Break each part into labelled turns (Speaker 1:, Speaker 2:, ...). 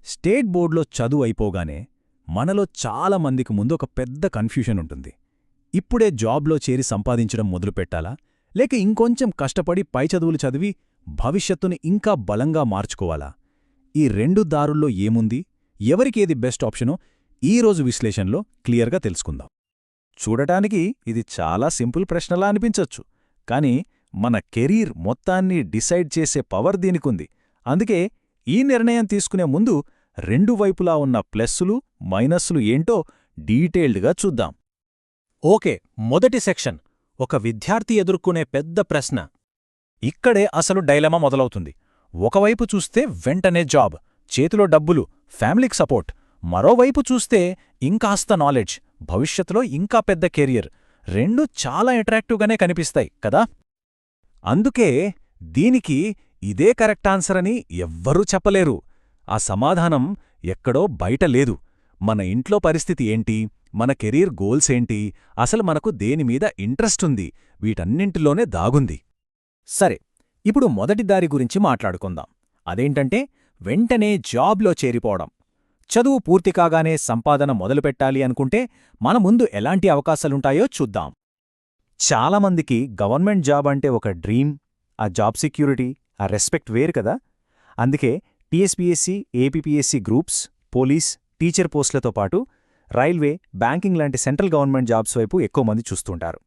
Speaker 1: State బోర్డులో చదువు అయిపోగానే మనలో చాలా మందికి ముందు ఒక పెద్ద కన్ఫ్యూషన్ ఉంటుంది. ఇప్పుడే జాబ్లో చేరి సంపాదించడం మొదలుపెట్టాలా, లేక ఇంకొంచెం కష్టపడి పై చదువులు చదివి భవిష్యత్తుని ఇంకా బలంగా మార్చుకోవాలా? ఈ రెండు దారుల్లో ఏముంది, ఎవరికేది బెస్ట్ ఆప్షనో ఈరోజు విశ్లేషణలో క్లియర్గా తెలుసుకుందాం. చూడటానికి ఇది చాలా సింపుల్ ప్రశ్నలా అనిపించొచ్చు, కానీ మన కెరీర్ మొత్తాన్ని డిసైడ్ చేసే పవర్ దీనికుంది. అందుకే ఈ నిర్ణయం తీసుకునే ముందు రెండు వైపులా ఉన్న ప్లస్సులు మైనస్సులు ఏంటో డీటెయిల్డ్గా చూద్దాం.
Speaker 2: ఓకే, మొదటి సెక్షన్ ఒక విద్యార్థి ఎదుర్కొనే పెద్ద ప్రశ్న.
Speaker 1: ఇక్కడే అసలు డైలమా మొదలవుతుంది. ఒకవైపు చూస్తే వెంటనే జాబ్, చేతిలో డబ్బులు, ఫ్యామిలీకి సపోర్ట్. మరోవైపు చూస్తే ఇంకాస్త నాలెడ్జ్, భవిష్యత్తులో ఇంకా పెద్ద కెరియర్. రెండూ చాలా అట్రాక్టివ్గానే కనిపిస్తాయి కదా. అందుకే దీనికి ఇదే కరెక్ట్ ఆన్సర్ అని ఎవ్వరూ చెప్పలేరు. ఆ సమాధానం ఎక్కడో బయట లేదు. మన ఇంట్లో పరిస్థితి ఏంటి, మన కెరీర్ గోల్స్ ఏంటి, అసలు మనకు దేనిమీద ఇంట్రెస్ట్ ఉంది, వీటన్నింటిలోనే దాగుంది.
Speaker 2: సరే, ఇప్పుడు మొదటి దారి గురించి మాట్లాడుకుందాం. అదేంటంటే వెంటనే జాబ్లో చేరిపోవడం. చదువు పూర్తి కాగానే సంపాదన మొదలుపెట్టాలి అనుకుంటే మన ముందు ఎలాంటి అవకాశాలుంటాయో చూద్దాం. చాలామందికి గవర్నమెంట్ జాబ్ అంటే ఒక డ్రీమ్. ఆ జాబ్ సెక్యూరిటీ, ఆ రెస్పెక్ట్ వేరు కదా. అందుకే TSPSC, APPSC groups, police, teacher పోస్టులతో పాటు రైల్వే, బ్యాంకింగ్ లాంటి సెంట్రల్ గవర్నమెంట్ జాబ్స్ వైపు ఎక్కువ మంది చూస్తుంటారు.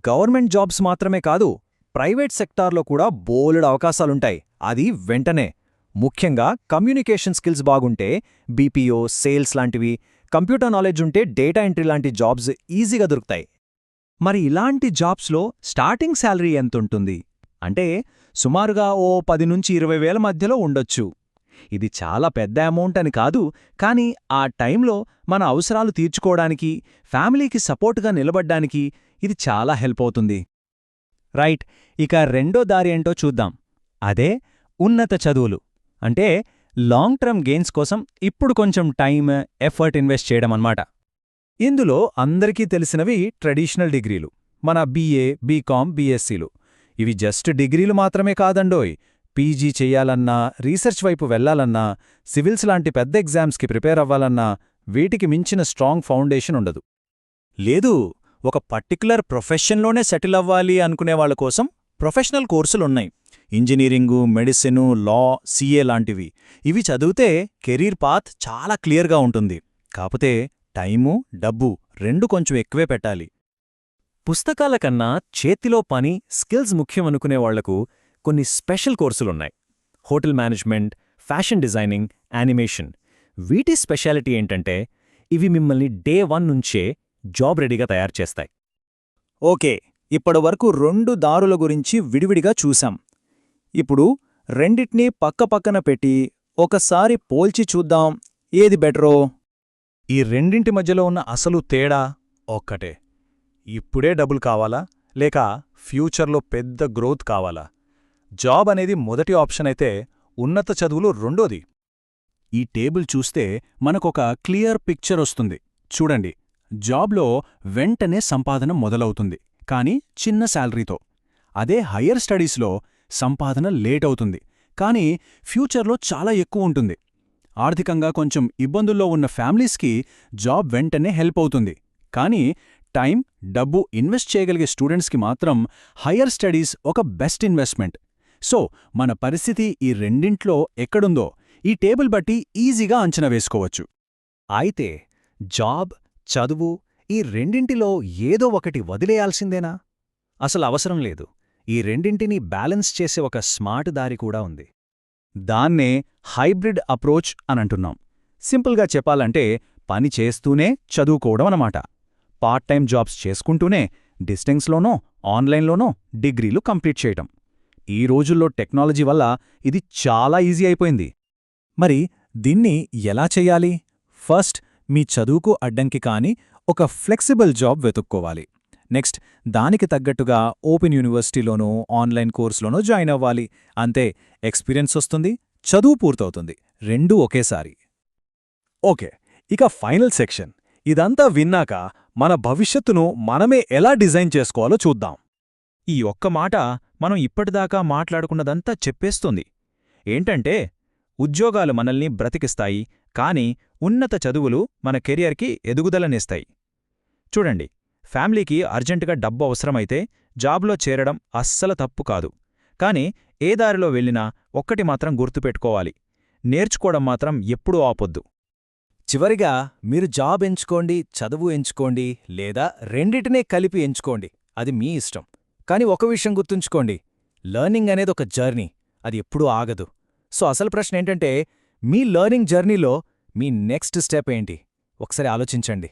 Speaker 2: గవర్నమెంట్ జాబ్స్ మాత్రమే కాదు, ప్రైవేట్ సెక్టార్లో కూడా బోలెడు అవకాశాలుంటాయి. అది వెంటనే. ముఖ్యంగా కమ్యూనికేషన్ స్కిల్స్ బాగుంటే బీపీఓ, సేల్స్ లాంటివి, కంప్యూటర్ నాలెడ్జ్ ఉంటే డేటా ఎంట్రీ లాంటి జాబ్స్ ఈజీగా దొరుకుతాయి. మరి ఇలాంటి జాబ్స్లో స్టార్టింగ్ శాలరీ ఎంతుంటుంది అంటే సుమారుగా ఓ 10 నుంచి 20 వేల మధ్యలో ఉండొచ్చు. ఇది చాలా పెద్ద అమౌంట్ అని కాదు, కానీ ఆ టైంలో మన అవసరాలు తీర్చుకోవడానికి, ఫ్యామిలీకి సపోర్ట్గా నిలబడ్డానికి ఇది చాలా హెల్ప్ అవుతుంది. రైట్, ఇక రెండో దారి ఏంటో చూద్దాం. అదే ఉన్నత చదువులు. అంటే లాంగ్ టర్మ్ గెయిన్స్ కోసం ఇప్పుడు కొంచెం టైం, ఎఫర్ట్ ఇన్వెస్ట్ చేయడం అన్నమాట. ఇందులో అందరికీ తెలిసినవి ట్రెడిషనల్ డిగ్రీలు, మన బీఏ, బీకామ్, బీఎస్సీలు. ఇవి జస్ట్ డిగ్రీలు మాత్రమే కాదండోయ్. పీజీ చెయ్యాలన్నా, రీసెర్చ్ వైపు వెళ్లాలన్నా, సివిల్స్ లాంటి పెద్ద ఎగ్జామ్స్కి ప్రిపేర్ అవ్వాలన్నా వీటికి మించిన స్ట్రాంగ్ ఫౌండేషన్ ఉండదు. లేదు, ఒక పర్టిక్యులర్ ప్రొఫెషన్లోనే సెటిల్ అవ్వాలి అనుకునేవాళ్ల కోసం ప్రొఫెషనల్ కోర్సులున్నాయి. ఇంజనీరింగు, మెడిసిను, లా, సీఏ లాంటివి. ఇవి చదివితే కెరీర్ పాత్ చాలా క్లియర్గా ఉంటుంది. కాకపోతే టైము, డబ్బు రెండు కొంచెం ఎక్కువే పెట్టాలి. పుస్తకాల కన్నా చేతిలో పని, స్కిల్స్ ముఖ్యమనుకునేవాళ్లకు కొన్ని స్పెషల్ కోర్సులున్నాయి. Hotel management, fashion designing, animation. వీటి స్పెషాలిటీ ఏంటంటే ఇవి మిమ్మల్ని డే 1 నుంచే జాబ్ రెడీగా తయారు చేస్తాయి. ఓకే, ఇప్పటివరకు రెండు దారుల గురించి విడివిడిగా చూశాం. ఇప్పుడు రెండిటినీ పక్కపక్కన పెట్టి ఒకసారి పోల్చి చూద్దాం, ఏది బెటరో.
Speaker 1: ఈ రెండింటి మధ్యలో ఉన్న అసలు తేడా ఒక్కటే. ఇప్పుడే డబ్బులు కావాలా, లేక ఫ్యూచర్లో పెద్ద గ్రోత్ కావాలా? జాబ్ అనేది మొదటి ఆప్షన్ అయితే, ఉన్నత చదువులు రెండోది. ఈ టేబుల్ చూస్తే మనకొక క్లియర్ పిక్చర్ వస్తుంది. చూడండి, జాబ్లో వెంటనే సంపాదన మొదలవుతుంది, కానీ చిన్న శాలరీతో. అదే హయ్యర్ స్టడీస్లో సంపాదన లేట్ అవుతుంది, కానీ ఫ్యూచర్లో చాలా ఎక్కువ ఉంటుంది. ఆర్థికంగా కొంచెం ఇబ్బందుల్లో ఉన్న ఫ్యామిలీస్కి జాబ్ వెంటనే హెల్ప్ అవుతుంది, కానీ టైం, డబ్బు ఇన్వెస్ట్ చేయగలిగే స్టూడెంట్స్కి మాత్రం హయ్యర్ స్టడీస్ ఒక బెస్ట్ ఇన్వెస్ట్మెంట్. సో మన పరిస్థితి ఈ రెండింట్లో ఎక్కడుందో ఈ టేబుల్ బట్టి ఈజీగా అంచనా వేసుకోవచ్చు.
Speaker 2: అయితే జాబ్, చదువు ఈ రెండింటిలో ఏదో ఒకటి వదిలేయాల్సిందేనా? అసలు అవసరం లేదు. ఈ రెండింటినీ బ్యాలెన్స్ చేసే ఒక స్మార్ట్ దారి కూడా ఉంది.
Speaker 1: దాన్నే హైబ్రిడ్ అప్రోచ్ అనంటున్నాం. సింపుల్గా చెప్పాలంటే పని చేస్తూనే చదువుకోవడం అన్నమాట. పార్ట్ టైం జాబ్స్ చేసుకుంటూనే డిస్టెన్స్లోనో, ఆన్లైన్లోనో డిగ్రీలు కంప్లీట్ చేయటం. ఈ రోజుల్లో టెక్నాలజీ వల్ల ఇది చాలా ఈజీ అయిపోయింది. మరి దీన్ని ఎలా చెయ్యాలి? ఫస్ట్, మీ చదువుకు అడ్డంకి కాని ఒక ఫ్లెక్సిబుల్ జాబ్ వెతుక్కోవాలి. నెక్స్ట్, దానికి తగ్గట్టుగా ఓపెన్ యూనివర్సిటీలోనో, ఆన్లైన్ కోర్సులోనో జాయిన్ అవ్వాలి. అంతే, ఎక్స్పీరియన్స్ వస్తుంది, చదువు పూర్తవుతుంది, రెండూ ఒకేసారి. ఓకే, ఇక ఫైనల్ సెక్షన్. ఇదంతా విన్నాక మన భవిష్యత్తును మనమే ఎలా డిజైన్ చేసుకోవాలో చూద్దాం. ఈ ఒక్క మాట మనం ఇప్పటిదాకా మాట్లాడుకున్నదంతా చెప్పేస్తుంది. ఏంటంటే
Speaker 2: ఉద్యోగాలు మనల్ని బ్రతికిస్తాయి, కానీ ఉన్నత చదువులు మన కెరియర్కి ఎదుగుదలనిస్తాయి. చూడండి, ఫ్యామిలీకి అర్జెంటుగా డబ్బు అవసరమైతే జాబ్లో చేరడం అస్సలు తప్పు కాదు. కాని ఏ దారిలో వెళ్ళినా ఒక్కటి మాత్రం గుర్తుపెట్టుకోవాలి: నేర్చుకోవడం మాత్రం ఎప్పుడూ ఆపొద్దు. చివరిగా, మీరు జాబ్ ఎంచుకోండి, చదువు ఎంచుకోండి, లేదా రెండిటినే కలిపి ఎంచుకోండి, అది మీ ఇష్టం. కాని ఒక విషయం గుర్తుంచుకోండి: లర్నింగ్ అనేది ఒక జర్నీ, అది ఎప్పుడూ ఆగదు. సో అసలు ప్రశ్న ఏంటంటే, మీ లర్నింగ్ జర్నీలో మీ నెక్స్ట్ స్టెప్ ఏంటి? ఒకసారి ఆలోచించండి.